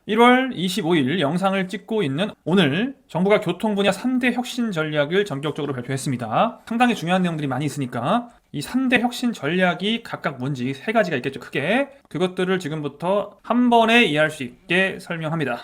1월 25일 영상을 찍고 있는 오늘 정부가 교통 분야 3대 혁신 전략을 전격적으로 발표했습니다. 상당히 중요한 내용들이 많이 있으니까 이 3대 혁신 전략이 각각 뭔지 세 가지가 있겠죠, 크게. 그것들을 지금부터 한 번에 이해할 수 있게 설명합니다.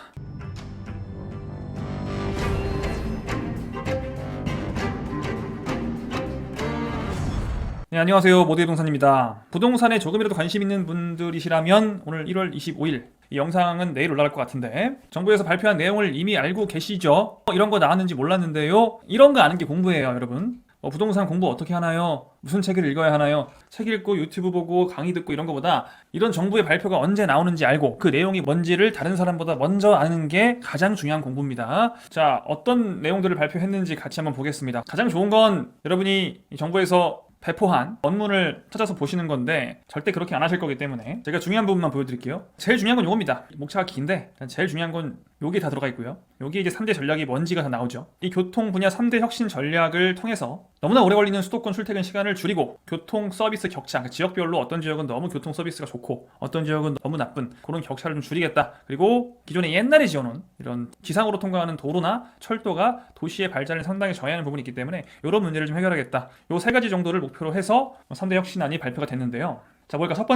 네, 안녕하세요. 모두의 부동산입니다. 부동산에 조금이라도 관심 있는 분들이시라면 오늘 1월 25일 이 영상은 내일 올라갈 것 같은데, 정부에서 발표한 내용을 이미 알고 계시죠? 이런 거 나왔는지 몰랐는데요. 이런 거 아는 게 공부예요, 여러분. 부동산 공부 어떻게 하나요? 무슨 책을 읽어야 하나요? 책 읽고 유튜브 보고 강의 듣고 이런 거보다 이런 정부의 발표가 언제 나오는지 알고 그 내용이 뭔지를 다른 사람보다 먼저 아는 게 가장 중요한 공부입니다. 자, 어떤 내용들을 발표했는지 같이 한번 보겠습니다. 가장 좋은 건 여러분이 정부에서 배포한 원문을 찾아서 보시는 건데 절대 그렇게 안 하실 거기 때문에 제가 중요한 부분만 보여드릴게요. 제일 중요한 건 요겁니다. 목차가 긴데 제일 중요한 건 여기 다 들어가 있고요. 여기 이제 3대 전략이 뭔지가 다 나오죠. 이 교통 분야 3대 혁신 전략을 통해서 너무나 오래 걸리는 수도권 출퇴근 시간을 줄이고 교통 서비스 격차, 그러니까 지역별로 어떤 지역은 너무 교통 서비스가 좋고 어떤 지역은 너무 나쁜 그런 격차를 좀 줄이겠다. 그리고 기존에 옛날에 지어놓은 이런 지상으로 통과하는 도로나 철도가 도시의 발전을 상당히 저해하는 부분이 있기 때문에 이런 문제를 좀 해결하겠다. 요 세 가지 정도를 목표로 해서 3대 혁신안이 발표가 됐는데요. 자, 뭘까? 첫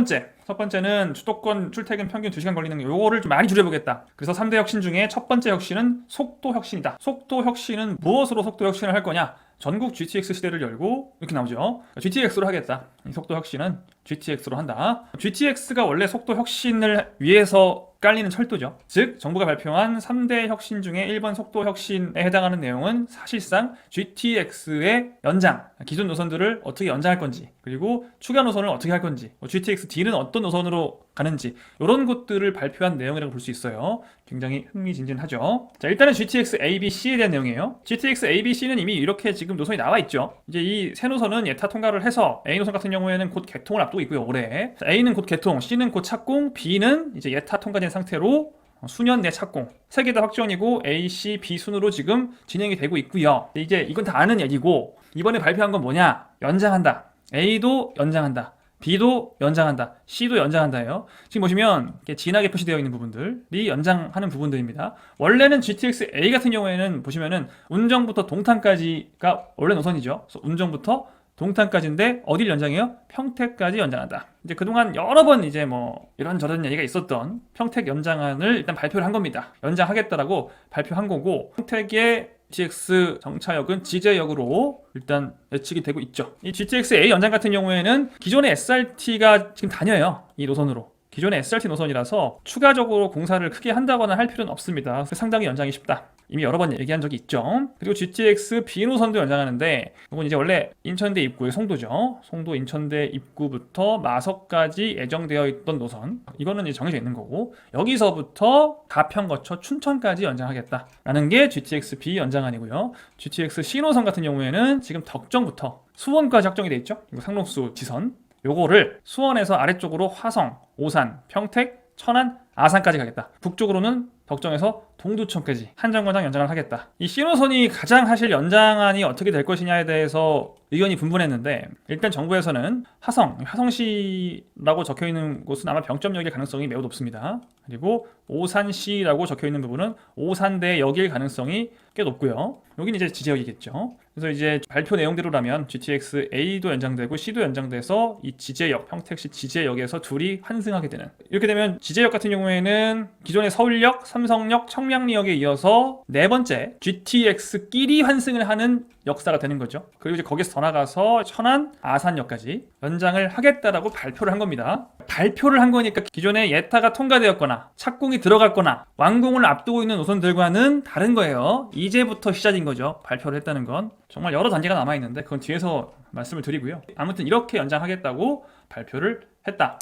번째는 수도권 출퇴근 평균 2시간 걸리는 거, 요거를 좀 많이 줄여보겠다. 그래서 3대 혁신 중에 첫 번째 혁신은 속도 혁신이다. 속도 혁신은 무엇으로 속도 혁신을 할 거냐? 전국 GTX 시대를 열고 이렇게 나오죠. GTX로 하겠다. 이 속도 혁신은 GTX로 한다. GTX가 원래 속도 혁신을 위해서 깔리는 철도죠. 즉 정부가 발표한 3대 혁신 중에 1번 속도 혁신에 해당하는 내용은 사실상 GTX의 연장, 기존 노선들을 어떻게 연장할 건지, 그리고 추가 노선을 어떻게 할 건지, GTX-D는 어떤 노선으로 가는지, 이런 것들을 발표한 내용이라고 볼 수 있어요. 굉장히 흥미진진하죠. 자, 일단은 GTX A, B, C에 대한 내용이에요. GTX A, B, C는 이미 이렇게 지금 노선이 나와 있죠. 이제 이 세 노선은 예타 통과를 해서 A 노선 같은 경우에는 곧 개통을 앞두고 있고요, 올해. 자, A는 곧 개통, C는 곧 착공, B는 이제 예타 통과된 상태로 수년 내 착공. 세 개 다 확정이고 A, C, B 순으로 지금 진행이 되고 있고요. 이제 이건 다 아는 얘기고, 이번에 발표한 건 뭐냐? 연장한다. A도 연장한다. B도 연장한다. C도 연장한다예요. 지금 보시면 이렇게 진하게 표시되어 있는 부분들이 연장하는 부분들입니다. 원래는 GTX A 같은 경우에는 보시면은 운정부터 동탄까지가 원래 노선이죠. 그래서 운정부터 동탄까지인데 어딜 연장해요? 평택까지 연장한다. 이제 그동안 여러 번 이제 뭐 이런저런 얘기가 있었던 평택 연장안을 일단 발표를 한 겁니다. 연장하겠다라고 발표한 거고, 평택의 GTX 정차역은 지제역으로 일단 예측이 되고 있죠. 이 GTX A 연장 같은 경우에는 기존의 SRT가 지금 다녀요. 이 노선으로. 기존의 SRT 노선이라서 추가적으로 공사를 크게 한다거나 할 필요는 없습니다. 상당히 연장이 쉽다. 이미 여러 번 얘기한 적이 있죠. 그리고 GTX B 노선도 연장하는데, 이건 이제 원래 인천대 입구의 송도죠. 송도 인천대 입구부터 마석까지 예정되어 있던 노선, 이거는 이제 정해져 있는 거고, 여기서부터 가평 거쳐 춘천까지 연장하겠다라는 게 GTX B 연장안이고요. GTX C 노선 같은 경우에는 지금 덕정부터 수원까지 확정이 돼 있죠. 이거 상록수 지선. 요거를 수원에서 아래쪽으로 화성, 오산, 평택, 천안, 아산까지 가겠다. 북쪽으로는 덕정에서 동두천까지 한 정거장 연장을 하겠다. 이 C노선이 가장 하실 연장안이 어떻게 될 것이냐에 대해서 의견이 분분했는데, 일단 정부에서는 화성시라고 적혀있는 곳은 아마 병점역일 가능성이 매우 높습니다. 그리고 오산시라고 적혀있는 부분은 오산대역일 가능성이 꽤 높고요. 여긴 이제 지제역이겠죠. 그래서 이제 발표 내용대로라면 GTX A도 연장되고 C도 연장돼서 이 지제역, 평택시 지제역에서 둘이 환승하게 되는, 이렇게 되면 지제역 같은 경우에는 기존의 서울역, 삼성역, 청량리역에 이어서 네 번째 GTX끼리 환승을 하는 역사가 되는 거죠. 그리고 이제 거기서 더 나가서 천안, 아산역까지 연장을 하겠다라고 발표를 한 겁니다. 발표를 한 거니까 기존에 예타가 통과되었거나 착공이 들어갔거나 완공을 앞두고 있는 노선들과는 다른 거예요. 이제부터 시작인 거죠. 발표를 했다는 건. 정말 여러 단계가 남아있는데 그건 뒤에서 말씀을 드리고요. 아무튼 이렇게 연장하겠다고 발표를 했다.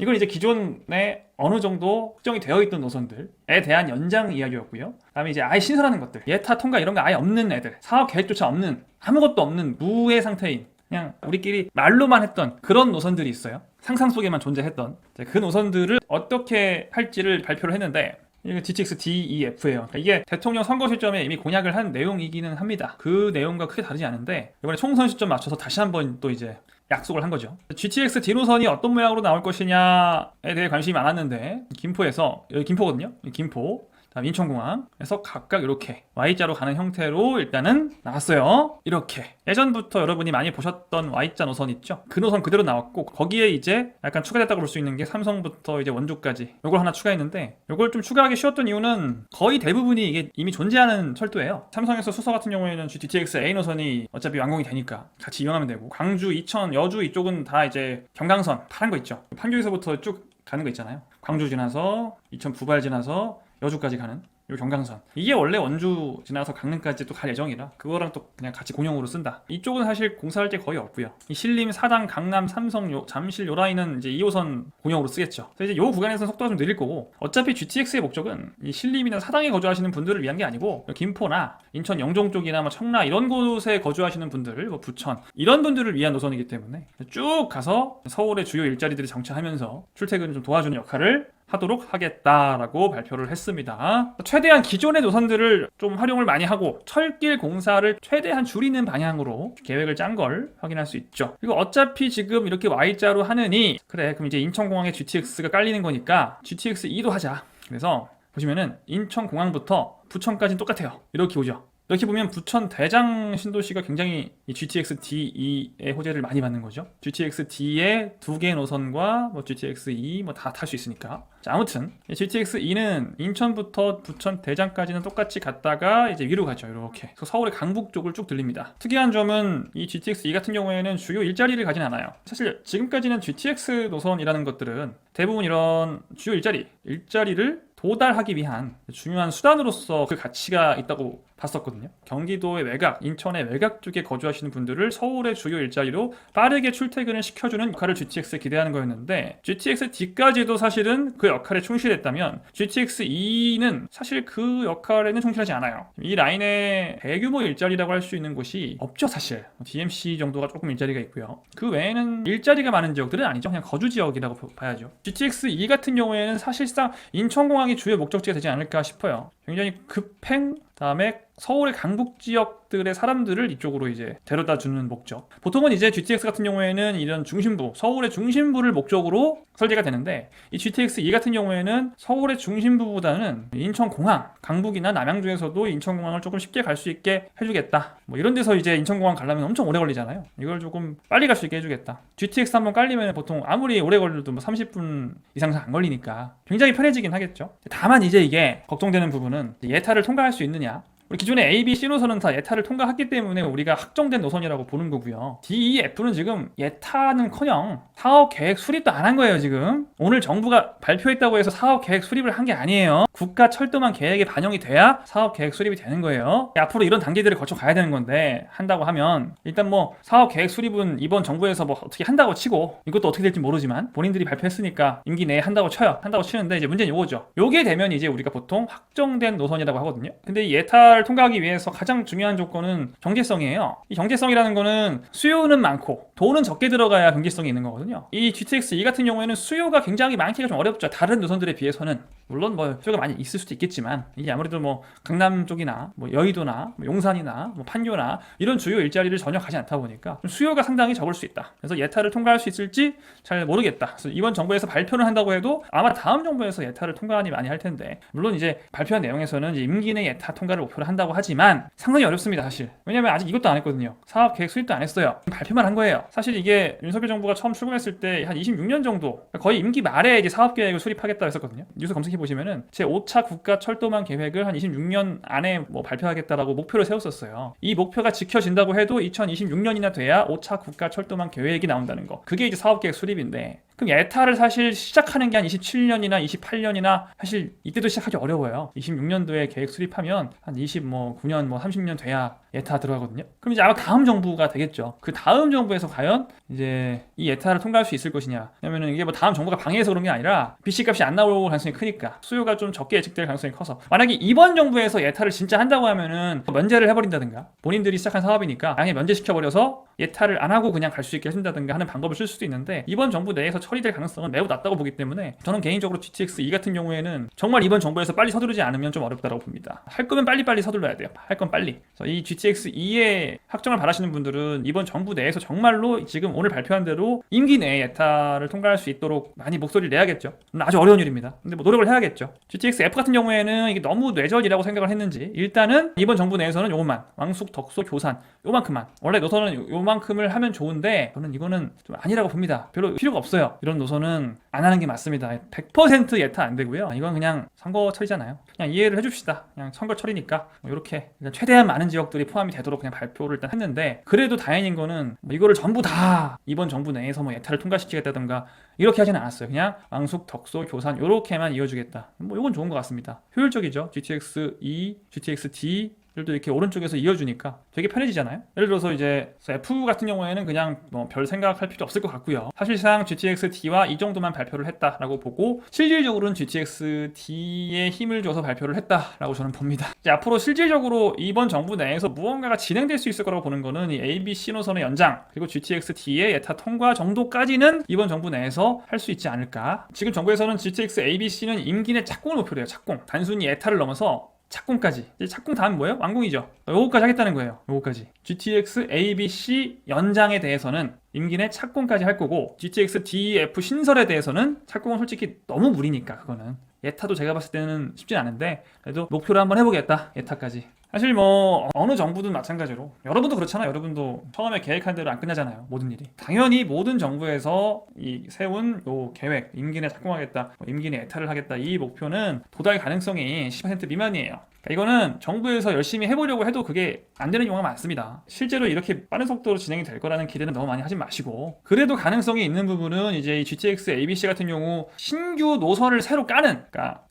이건 이제 기존에 어느 정도 확정이 되어 있던 노선들에 대한 연장 이야기였고요. 그다음에 이제 아예 신설하는 것들, 예타 통과 이런 거 아예 없는 애들, 사업 계획조차 없는, 아무것도 없는 무의 상태인, 그냥 우리끼리 말로만 했던 그런 노선들이 있어요. 상상 속에만 존재했던 그 노선들을 어떻게 할지를 발표를 했는데, 이게 GTX D, E, F예요. 그러니까 이게 대통령 선거 시점에 이미 공약을 한 내용이기는 합니다. 그 내용과 크게 다르지 않은데, 이번에 총선 시점 맞춰서 다시 한번 또 이제 약속을 한 거죠. GTX D노선이 어떤 모양으로 나올 것이냐에 대해 관심이 많았는데 김포에서, 여기 김포거든요. 김포, 다음 인천공항에서 각각 이렇게 Y자로 가는 형태로 일단은 나왔어요. 이렇게 예전부터 여러분이 많이 보셨던 Y자 노선 있죠? 그 노선 그대로 나왔고, 거기에 이제 약간 추가됐다고 볼 수 있는 게 삼성부터 이제 원주까지 요걸 하나 추가했는데, 요걸 좀 추가하기 쉬웠던 이유는 거의 대부분이 이게 이미 존재하는 철도예요. 삼성에서 수서 같은 경우에는 GTX A 노선이 어차피 완공이 되니까 같이 이용하면 되고, 광주, 이천, 여주 이쪽은 다 이제 경강선 파란 거 있죠. 판교에서부터 쭉 가는 거 있잖아요. 광주 지나서 이천 부발 지나서 여주까지 가는 요 경강선, 이게 원래 원주 지나서 강릉까지 또 갈 예정이라 그거랑 또 그냥 같이 공용으로 쓴다. 이쪽은 사실 공사할 게 거의 없고요. 이 신림, 사당, 강남, 삼성, 잠실 요 라인은 이제 2호선 공용으로 쓰겠죠. 그래서 이제 요 구간에서는 속도가 좀 느릴 거고, 어차피 GTX의 목적은 이 신림이나 사당에 거주하시는 분들을 위한 게 아니고 김포나 인천 영종 쪽이나 뭐 청라 이런 곳에 거주하시는 분들, 뭐 부천 이런 분들을 위한 노선이기 때문에 쭉 가서 서울의 주요 일자리들이 정차하면서 출퇴근을 좀 도와주는 역할을 하도록 하겠다라고 발표를 했습니다. 최대한 기존의 노선들을 좀 활용을 많이 하고 철길 공사를 최대한 줄이는 방향으로 계획을 짠 걸 확인할 수 있죠. 그리고 어차피 지금 이렇게 Y자로 하느니, 그래 그럼 이제 인천공항에 GTX가 깔리는 거니까 GTX2도 하자. 그래서 보시면은 인천공항부터 부천까지는 똑같아요. 이렇게 오죠. 이렇게 보면 부천 대장 신도시가 굉장히 이 GTX D2의 호재를 많이 받는 거죠. GTX D의 두 개의 노선과 뭐 GTX E 뭐 다 탈 수 있으니까. 자, 아무튼 GTX E는 인천부터 부천 대장까지는 똑같이 갔다가 이제 위로 가죠. 이렇게. 그래서 서울의 강북 쪽을 쭉 들립니다. 특이한 점은 이 GTX E 같은 경우에는 주요 일자리를 가진 않아요. 사실 지금까지는 GTX 노선이라는 것들은 대부분 이런 주요 일자리를 도달하기 위한 중요한 수단으로서 그 가치가 있다고 봤었거든요. 경기도의 외곽, 인천의 외곽 쪽에 거주하시는 분들을 서울의 주요 일자리로 빠르게 출퇴근을 시켜주는 역할을 GTX에 기대하는 거였는데, GTX D까지도 사실은 그 역할에 충실했다면 GTX E는 사실 그 역할에는 충실하지 않아요. 이 라인의 대규모 일자리라고 할 수 있는 곳이 없죠. 사실 DMC 정도가 조금 일자리가 있고요. 그 외에는 일자리가 많은 지역들은 아니죠. 그냥 거주 지역이라고 봐야죠. GTX E 같은 경우에는 사실상 인천공항이 주요 목적지가 되지 않을까 싶어요. 굉장히 급행, 다음에 서울의 강북 지역들의 사람들을 이쪽으로 이제 데려다 주는 목적. 보통은 이제 GTX 같은 경우에는 이런 중심부, 서울의 중심부를 목적으로 설계가 되는데, 이 GTX E 같은 경우에는 서울의 중심부보다는 인천공항, 강북이나 남양주에서도 인천공항을 조금 쉽게 갈 수 있게 해주겠다. 뭐 이런 데서 이제 인천공항 가려면 엄청 오래 걸리잖아요. 이걸 조금 빨리 갈 수 있게 해주겠다. GTX 한번 깔리면 보통 아무리 오래 걸려도 뭐 30분 이상 안 걸리니까 굉장히 편해지긴 하겠죠. 다만 이제 이게 걱정되는 부분은 예타를 통과할 수 있느냐. 우리 기존의 A, B, C 노선은 다 예타를 통과했기 때문에 우리가 확정된 노선이라고 보는 거고요. D, E, F는 지금 예타는커녕 사업 계획 수립도 안 한 거예요. 지금 오늘 정부가 발표했다고 해서 사업 계획 수립을 한 게 아니에요. 국가 철도망 계획에 반영이 돼야 사업 계획 수립이 되는 거예요. 앞으로 이런 단계들을 거쳐 가야 되는 건데, 한다고 하면 일단 뭐 사업 계획 수립은 이번 정부에서 뭐 어떻게 한다고 치고, 이것도 어떻게 될지 모르지만 본인들이 발표했으니까 임기 내에 한다고 치는데, 이제 문제는 요거죠. 요게 되면 이제 우리가 보통 확정된 노선이라고 하거든요. 근데 이 예타 통과하기 위해서 가장 중요한 조건은 경제성이에요. 이 경제성이라는 거는 수요는 많고 돈은 적게 들어가야 경제성이 있는 거거든요. 이 GTX E 같은 경우에는 수요가 굉장히 많기가 좀 어렵죠. 다른 노선들에 비해서는. 물론 뭐 수요가 많이 있을 수도 있겠지만, 이게 아무래도 뭐 강남 쪽이나 뭐 여의도나 뭐 용산이나 뭐 판교나 이런 주요 일자리를 전혀 가지 않다 보니까 수요가 상당히 적을 수 있다. 그래서 예타를 통과할 수 있을지 잘 모르겠다. 그래서 이번 정부에서 발표를 한다고 해도 아마 다음 정부에서 예타를 통과하니 많이 할 텐데, 물론 이제 발표한 내용에서는 이제 임기 내 예타 통과를 목표로 한다고 하지만 상당히 어렵습니다. 사실. 왜냐면 아직 이것도 안 했거든요. 사업 계획 수립도 안 했어요. 발표만 한 거예요. 사실 이게 윤석열 정부가 처음 출범했을 때 한 26년 정도, 거의 임기 말에 이제 사업 계획을 수립하겠다 했었거든요. 뉴스 검색해 보시면은 제 5차 국가 철도망 계획을 한 26년 안에 뭐 발표하겠다라고 목표를 세웠었어요. 이 목표가 지켜진다고 해도 2026년이나 돼야 5차 국가 철도망 계획이 나온다는 거. 그게 이제 사업 계획 수립인데, 그럼 예타를 사실 시작하는 게 한 27년이나 28년이나 사실 이때도 시작하기 어려워요. 26년도에 계획 수립하면 한 29년 뭐 30년 돼야 예타 들어가거든요. 그럼 이제 아마 다음 정부가 되겠죠. 그 다음 정부에서 과연 이제 이 예타를 통과할 수 있을 것이냐. 왜냐면은 이게 뭐 다음 정부가 방해해서 그런 게 아니라 BC 값이 안 나올 가능성이 크니까, 수요가 좀 적게 예측될 가능성이 커서, 만약에 이번 정부에서 예타를 진짜 한다고 하면은 면제를 해버린다든가, 본인들이 시작한 사업이니까 양해 면제시켜버려서 예타를 안 하고 그냥 갈 수 있게 해준다든가 하는 방법을 쓸 수도 있는데, 이번 정부 내에서 처리될 가능성은 매우 낮다고 보기 때문에 저는 개인적으로 GTX E 같은 경우에는 정말 이번 정부에서 빨리 서두르지 않으면 좀 어렵다고 봅니다. 할 거면 빨리빨리 서둘러야 돼요. 할 건 빨리. 그래서 이 GTX 2에 확정을 바라시는 분들은 이번 정부 내에서 정말로 지금 오늘 발표한 대로 임기 내에 예타를 통과할 수 있도록 많이 목소리를 내야겠죠. 아주 어려운 일입니다. 근데 뭐 노력을 해야겠죠. GTX F 같은 경우에는 이게 너무 뇌절이라고 생각을 했는지 일단은 이번 정부 내에서는 요것만 왕숙, 덕소, 교산 요만큼만, 원래 노선은 요만큼을 하면 좋은데 저는 이거는 좀 아니라고 봅니다. 별로 필요가 없어요. 이런 노선은 안 하는 게 맞습니다. 100% 예타 안 되고요. 이건 그냥 선거철이잖아요. 그냥 이해를 해줍시다. 그냥 선거철이니까 뭐 이렇게 최대한 많은 지역들이 포함이 되도록 그냥 발표를 일단 했는데, 그래도 다행인 거는 뭐 이거를 전부 다 이번 정부 내에서 뭐 예타를 통과시키겠다던가 이렇게 하지는 않았어요. 그냥 왕숙, 덕소, 교산 요렇게만 이어주겠다. 뭐 이건 좋은 것 같습니다. 효율적이죠. GTX 2, GTX D 도 이렇게 오른쪽에서 이어주니까 되게 편해지잖아요. 예를 들어서 이제 F 같은 경우에는 그냥 뭐 별 생각할 필요 없을 것 같고요. 사실상 GTX D와 이 정도만 발표를 했다라고 보고, 실질적으로는 GTX D에 힘을 줘서 발표를 했다라고 저는 봅니다. 이제 앞으로 실질적으로 이번 정부 내에서 무언가가 진행될 수 있을 거라고 보는 거는 이 A, B, C 노선의 연장 그리고 GTX D의 예타 통과 정도까지는 이번 정부 내에서 할 수 있지 않을까. 지금 정부에서는 GTX A, B, C는 임기 내 착공을 목표로 해요. 착공. 단순히 예타를 넘어서 착공까지. 이제 착공 다음 뭐예요? 완공이죠. 요거까지 하겠다는 거예요. 요거까지. GTX A, B, C 연장에 대해서는 임기 내 착공까지 할 거고, GTX D, F 신설에 대해서는 착공은 솔직히 너무 무리니까 그거는. 예타도 제가 봤을 때는 쉽진 않은데 그래도 목표를 한번 해보겠다. 예타까지. 사실 뭐 어느 정부든 마찬가지로, 여러분도 그렇잖아요. 여러분도 처음에 계획한 대로 안 끝나잖아요. 모든 일이. 당연히 모든 정부에서 이 세운 요 계획, 임기 내 착공하겠다, 임기 내 예타를 하겠다, 이 목표는 도달 가능성이 10% 미만이에요. 이거는 정부에서 열심히 해보려고 해도 그게 안 되는 경우가 많습니다. 실제로 이렇게 빠른 속도로 진행이 될 거라는 기대는 너무 많이 하지 마시고, 그래도 가능성이 있는 부분은 이제 이 GTX ABC 같은 경우 신규 노선을 새로 까는, 그러니까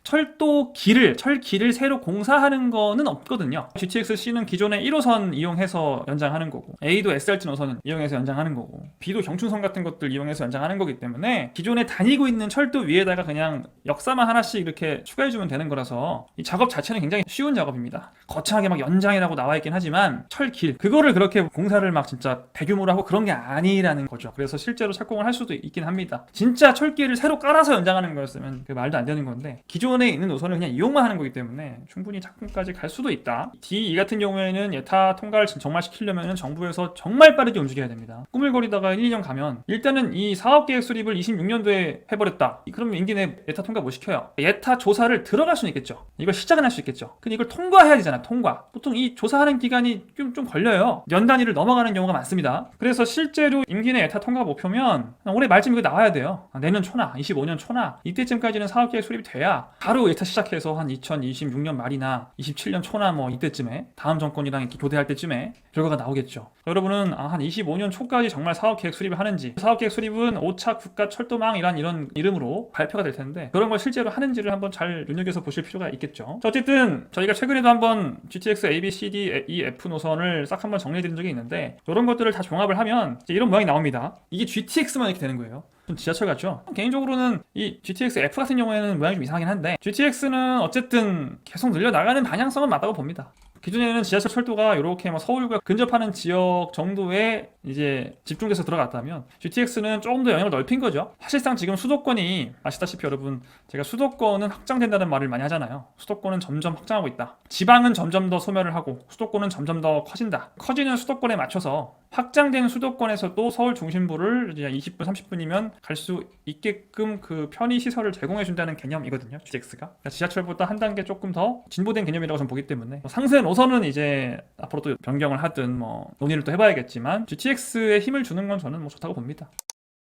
철길을 새로 공사하는 거는 없거든요. GTX C는 기존의 1호선 이용해서 연장하는 거고, A도 SRT 노선을 이용해서 연장하는 거고, B도 경춘선 같은 것들 이용해서 연장하는 거기 때문에 기존에 다니고 있는 철도 위에다가 그냥 역사만 하나씩 이렇게 추가해주면 되는 거라서 이 작업 자체는 굉장히 쉬운 작업입니다. 거창하게 막 연장이라고 나와 있긴 하지만 철길 그거를 그렇게 공사를 막 진짜 대규모로 하고 그런 게 아니라는 거죠. 그래서 실제로 착공을 할 수도 있긴 합니다. 진짜 철길을 새로 깔아서 연장하는 거였으면 그 말도 안 되는 건데, 기존에 있는 노선을 그냥 이용만 하는 거기 때문에 충분히 착공까지 갈 수도 있다. D2 같은 경우에는 예타 통과를 정말 시키려면 정부에서 정말 빠르게 움직여야 됩니다. 꾸물거리다가 1, 2년 가면 일단은 이 사업계획 수립을 26년도에 해버렸다. 그러면 임기 내 예타 통과 못 시켜요. 예타 조사를 들어갈 수는 있겠죠. 이걸 시작은 할 수 있겠죠. 근데 이걸 통과해야 되잖아. 통과. 보통 이 조사하는 기간이 좀 걸려요. 연 단위를 넘어가는 경우가 많습니다. 그래서 실제로 임기 내 예타 통과 목표면 올해 말쯤 이거 나와야 돼요. 내년 초나 25년 초나 이때쯤까지는 사업계획 수립이 돼야 바로 예타 시작해서 한 2026년 말이나 27년 초나 뭐 이때쯤에 다음 정권이랑 이렇게 교대할 때쯤에 결과가 나오겠죠. 여러분은 한 25년 초까지 정말 사업계획 수립을 하는지, 사업계획 수립은 5차 국가철도망이란 이런 이름으로 발표가 될 텐데 그런 걸 실제로 하는지를 한번 잘 눈여겨서 보실 필요가 있겠죠. 자, 어쨌든 저희가 최근에도 한번 GTX A, B, C, D, E, F 노선을 싹 한번 정리해드린 적이 있는데 이런 것들을 다 종합을 하면 이런 모양이 나옵니다. 이게 GTX만 이렇게 되는 거예요. 좀 지하철 같죠? 개인적으로는 이 GTX F 같은 경우에는 모양이 좀 이상하긴 한데 GTX는 어쨌든 계속 늘려나가는 방향성은 맞다고 봅니다. 기존에는 지하철 철도가 이렇게 뭐 서울과 근접하는 지역 정도에 이제 집중돼서 들어갔다면 GTX는 조금 더 영역을 넓힌 거죠. 사실상 지금 수도권이 아시다시피 여러분, 제가 수도권은 확장된다는 말을 많이 하잖아요. 수도권은 점점 확장하고 있다. 지방은 점점 더 소멸을 하고 수도권은 점점 더 커진다. 커지는 수도권에 맞춰서 확장된 수도권에서도 서울 중심부를 이제 20분, 30분이면 갈 수 있게끔 그 편의 시설을 제공해준다는 개념이거든요. GTX가. 그러니까 지하철보다 한 단계 조금 더 진보된 개념이라고 저는 보기 때문에 상세 노선은 이제 앞으로 또 변경을 하든 뭐 논의를 또 해봐야겠지만 GTX에 힘을 주는 건 저는 뭐 좋다고 봅니다.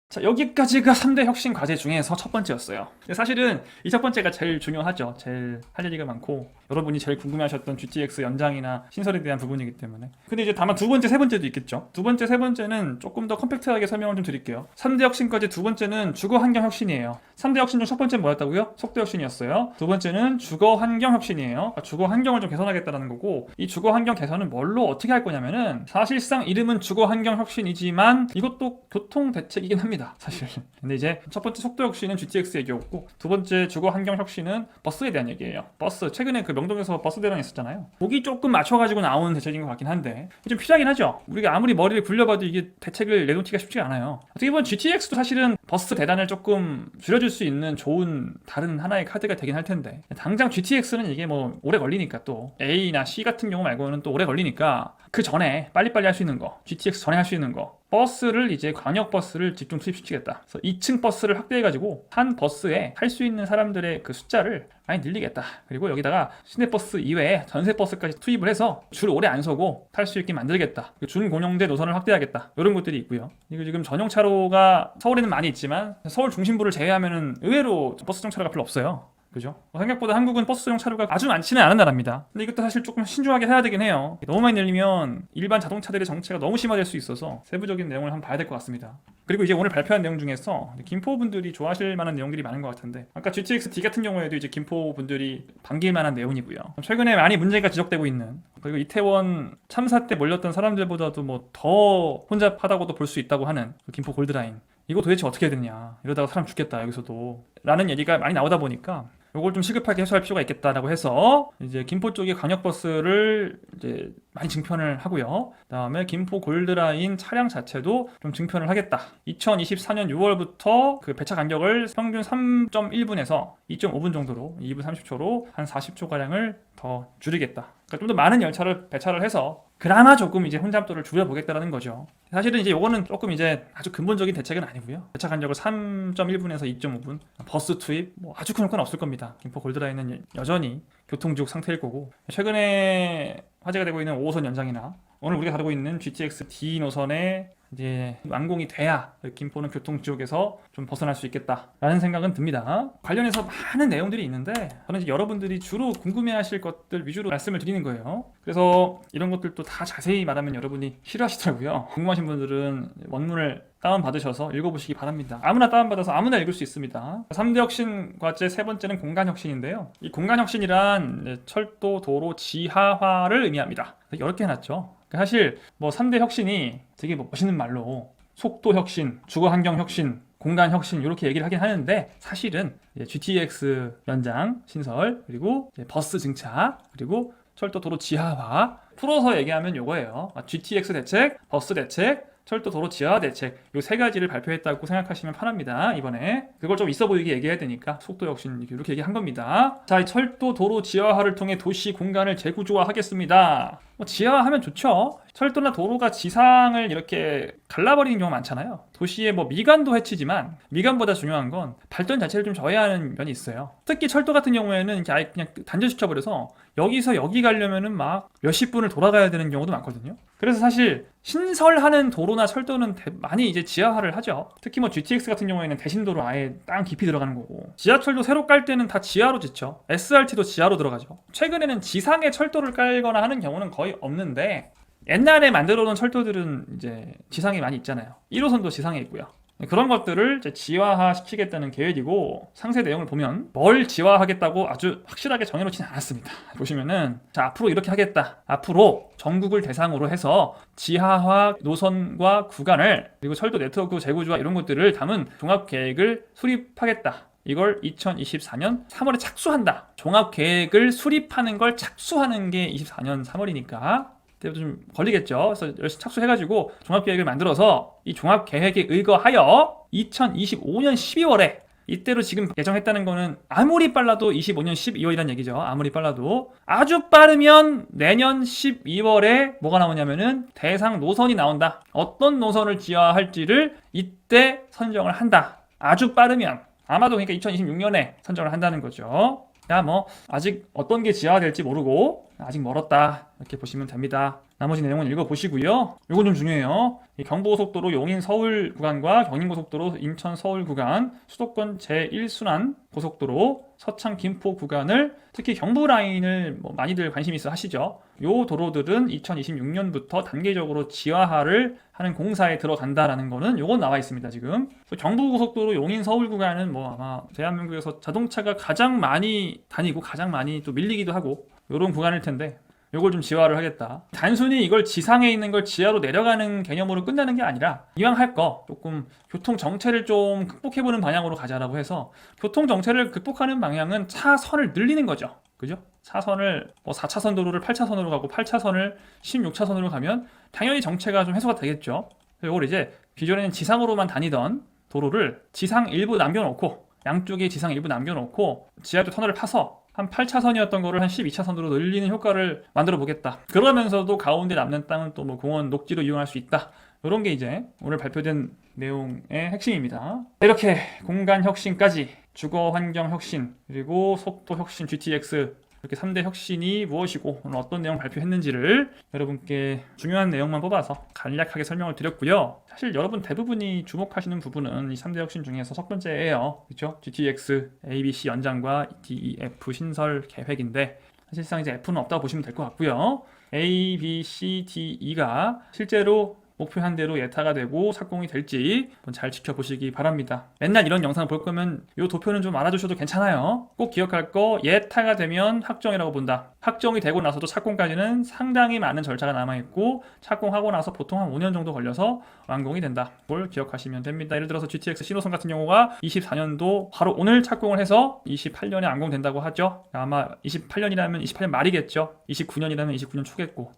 자, 여기까지가 3대 혁신 과제 중에서 첫 번째였어요. 사실은 이 첫 번째가 제일 중요하죠. 제일 할 얘기가 많고 여러분이 제일 궁금해하셨던 GTX 연장이나 신설에 대한 부분이기 때문에. 근데 이제 다만 두 번째, 세 번째도 있겠죠. 두 번째, 세 번째는 조금 더 컴팩트하게 설명을 좀 드릴게요. 3대 혁신 과제 두 번째는 주거 환경 혁신이에요. 3대 혁신 중 첫 번째는 뭐였다고요? 속도 혁신이었어요. 두 번째는 주거 환경 혁신이에요. 그러니까 주거 환경을 좀 개선하겠다는 거고, 이 주거 환경 개선은 뭘로 어떻게 할 거냐면은 사실상 이름은 주거 환경 혁신이지만 이것도 교통 대책이긴 합니다. 사실. 근데 이제 첫 번째 속도 혁신은 GTX 얘기였고 두 번째 주거 환경 혁신은 버스에 대한 얘기예요. 버스 최근에 그 명동에서 버스 대란이 있었잖아요. 거기 조금 맞춰가지고 나오는 대책인 것 같긴 한데 좀 필요하긴 하죠. 우리가 아무리 머리를 굴려봐도 이게 대책을 내놓기가 쉽지가 않아요. 어떻게 보면 GTX도 사실은 버스 대란을 조금 줄여줄 수 있는 좋은 다른 하나의 카드가 되긴 할 텐데, 당장 GTX는 이게 뭐 오래 걸리니까, 또 A나 C 같은 경우 말고는 또 오래 걸리니까 그 전에 빨리빨리 할 수 있는 거, GTX 전에 할 수 있는 거, 버스를 이제 광역버스를 집중 투입시키겠다. 그래서 2층 버스를 확대해가지고 한 버스에 탈 수 있는 사람들의 그 숫자를 많이 늘리겠다. 그리고 여기다가 시내버스 이외에 전세버스까지 투입을 해서 줄 오래 안 서고 탈 수 있게 만들겠다. 준공영제 노선을 확대하겠다. 이런 것들이 있고요. 그리고 지금 전용차로가 서울에는 많이 있지만 서울 중심부를 제외하면은 의외로 버스 정차로가 별로 없어요. 그죠? 생각보다 한국은 버스 전용 차로가 아주 많지는 않은 나라입니다. 근데 이것도 사실 조금 신중하게 해야 되긴 해요. 너무 많이 늘리면 일반 자동차들의 정체가 너무 심화될 수 있어서 세부적인 내용을 한번 봐야 될 것 같습니다. 그리고 이제 오늘 발표한 내용 중에서 김포분들이 좋아하실 만한 내용들이 많은 것 같은데, 아까 GTX-D 같은 경우에도 이제 김포분들이 반길 만한 내용이고요. 최근에 많이 문제가 지적되고 있는, 그리고 이태원 참사 때 몰렸던 사람들보다도 뭐 더 혼잡하다고도 볼 수 있다고 하는 김포 골드라인, 이거 도대체 어떻게 해야 되냐, 이러다가 사람 죽겠다 여기서도 라는 얘기가 많이 나오다 보니까 요걸 좀 시급하게 해소할 필요가 있겠다라고 해서 이제 김포 쪽에 광역버스를 이제 많이 증편을 하고요. 그다음에 김포 골드라인 차량 자체도 좀 증편을 하겠다. 2024년 6월부터 그 배차 간격을 평균 3.1분에서 2.5분 정도로, 2분 30초로 한 40초 가량을 더 줄이겠다. 그러니까 좀 더 많은 열차를 배차를 해서 그나마 조금 이제 혼잡도를 줄여보겠다라는 거죠. 사실은 이제 요거는 조금 이제 아주 근본적인 대책은 아니고요. 배차 간격을 3.1분에서 2.5분, 버스 투입 뭐 아주 큰 효과는 없을 겁니다. 김포 골드라인은 여전히 교통지옥 상태일 거고, 최근에 화제가 되고 있는 5호선 연장이나 오늘 우리가 다루고 있는 GTX-D 노선의 이제 완공이 돼야 김포는 교통지옥에서 좀 벗어날 수 있겠다라는 생각은 듭니다. 관련해서 많은 내용들이 있는데 저는 이제 여러분들이 주로 궁금해하실 것들 위주로 말씀을 드리는 거예요. 그래서 이런 것들도 다 자세히 말하면 여러분이 싫어하시더라고요. 궁금하신 분들은 원문을 다운받으셔서 읽어보시기 바랍니다. 아무나 다운받아서 아무나 읽을 수 있습니다. 3대 혁신 과제 세 번째는 공간혁신인데요. 이 공간혁신이란 철도, 도로 지하화를 의미합니다. 이렇게 해놨죠. 사실 뭐 3대 혁신이 되게 멋있는 말로 속도 혁신, 주거 환경 혁신, 공간 혁신 이렇게 얘기를 하긴 하는데, 사실은 GTX 연장 신설, 그리고 버스 증차, 그리고 철도 도로 지하화 풀어서 얘기하면 요거예요. GTX 대책, 버스 대책, 철도 도로 지하화 대책, 요 세 가지를 발표했다고 생각하시면 편합니다. 이번에 그걸 좀 있어 보이게 얘기해야 되니까 속도 혁신 이렇게 얘기한 겁니다. 자, 이 철도 도로 지하화를 통해 도시 공간을 재구조화하겠습니다. 지하화하면 좋죠. 철도나 도로가 지상을 이렇게 갈라버리는 경우가 많잖아요. 도시의 뭐 미관도 해치지만 미관보다 중요한 건 발전 자체를 좀 저해하는 면이 있어요. 특히 철도 같은 경우에는 이렇게 아예 그냥 단절시켜버려서 여기서 여기 가려면은 막 몇십 분을 돌아가야 되는 경우도 많거든요. 그래서 사실 신설하는 도로나 철도는 많이 이제 지하화를 하죠. 특히 뭐 GTX 같은 경우에는 대신도로 아예 땅 깊이 들어가는 거고, 지하철도 새로 깔 때는 다 지하로 짓죠. SRT도 지하로 들어가죠. 최근에는 지상에 철도를 깔거나 하는 경우는 거의 없는데, 옛날에 만들어 놓은 철도들은 이제 지상에 많이 있잖아요. 1호선도 지상에 있고요. 그런 것들을 이제 지하화 시키겠다는 계획이고, 상세 내용을 보면 뭘 지하화하겠다고 아주 확실하게 정해놓지는 않았습니다. 보시면은 자, 앞으로 이렇게 하겠다. 앞으로 전국을 대상으로 해서 지하화 노선과 구간을, 그리고 철도 네트워크 재구조화 이런 것들을 담은 종합계획을 수립하겠다. 이걸 2024년 3월에 착수한다. 종합계획을 수립하는 걸 착수하는 게 24년 3월이니까 그때부터 좀 걸리겠죠. 그래서 열심히 착수해가지고 종합계획을 만들어서 이 종합계획에 의거하여 2025년 12월에, 이때로 지금 예정했다는 거는 아무리 빨라도 25년 12월이란 얘기죠. 아무리 빨라도. 아주 빠르면 내년 12월에 뭐가 나오냐면은 대상 노선이 나온다. 어떤 노선을 지하화할지를 이때 선정을 한다. 아주 빠르면. 아마도 그러니까 2026년에 선정을 한다는 거죠. 야, 뭐 아직 어떤 게 지하화될지 모르고 아직 멀었다, 이렇게 보시면 됩니다. 나머지 내용은 읽어보시고요. 이건 좀 중요해요. 이 경부고속도로 용인 서울 구간과 경인고속도로 인천 서울 구간, 수도권 제1순환 고속도로 서창 김포 구간을, 특히 경부 라인을 뭐 많이들 관심 있어 하시죠. 요 도로들은 2026년부터 단계적으로 지하화를 하는 공사에 들어간다라는 거는 요건 나와 있습니다. 지금 경부고속도로 용인 서울 구간은 뭐 아마 대한민국에서 자동차가 가장 많이 다니고 가장 많이 또 밀리기도 하고 요런 구간일 텐데, 요걸 좀 지하화를 하겠다. 단순히 이걸 지상에 있는 걸 지하로 내려가는 개념으로 끝나는 게 아니라 이왕 할 거 조금 교통 정체를 좀 극복해보는 방향으로 가자라고 해서, 교통 정체를 극복하는 방향은 차선을 늘리는 거죠. 그죠? 차선을 뭐 4차선 도로를 8차선으로 가고 8차선을 16차선으로 가면 당연히 정체가 좀 해소가 되겠죠. 이걸 이제 기존에는 지상으로만 다니던 도로를 지상 일부 남겨놓고 양쪽에 지상 일부 남겨놓고 지하도 터널을 파서 한 8차선이었던 거를 한 12차선으로 늘리는 효과를 만들어 보겠다. 그러면서도 가운데 남는 땅은 또 뭐 공원 녹지로 이용할 수 있다. 이런 게 이제 오늘 발표된 내용의 핵심입니다. 이렇게 공간 혁신까지 주거 환경 혁신 그리고 속도 혁신 GTX 이렇게 3대 혁신이 무엇이고 오늘 어떤 내용 발표했는지를 여러분께 중요한 내용만 뽑아서 간략하게 설명을 드렸고요. 사실 여러분 대부분이 주목하시는 부분은 이 3대 혁신 중에서 첫 번째예요. 그렇죠? GTX, ABC 연장과 DEF 신설 계획인데 사실상 이제 F는 없다고 보시면 될 것 같고요. A, B, C, D, E가 실제로 목표한 대로 예타가 되고 착공이 될지 한번 잘 지켜보시기 바랍니다. 맨날 이런 영상 볼 거면 이 도표는 좀 알아두셔도 괜찮아요. 꼭 기억할 거 예타가 되면 확정이라고 본다. 확정이 되고 나서도 착공까지는 상당히 많은 절차가 남아있고 착공하고 나서 보통 한 5년 정도 걸려서 완공이 된다. 그걸 기억하시면 됩니다. 예를 들어서 GTX 신호선 같은 경우가 24년도 바로 오늘 착공을 해서 28년에 완공된다고 하죠. 아마 28년이라면 28년 말이겠죠. 29년이라면 29년 초겠고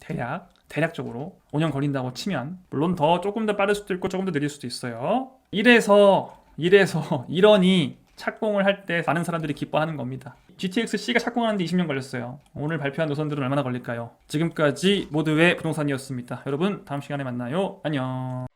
대략적으로 5년 걸린다고 치면 물론 조금 더 빠를 수도 있고 조금 더 느릴 수도 있어요. 이러니 착공을 할 때 많은 사람들이 기뻐하는 겁니다. GTX-C가 착공하는데 20년 걸렸어요. 오늘 발표한 노선들은 얼마나 걸릴까요? 지금까지 모두의 부동산이었습니다. 여러분 다음 시간에 만나요. 안녕.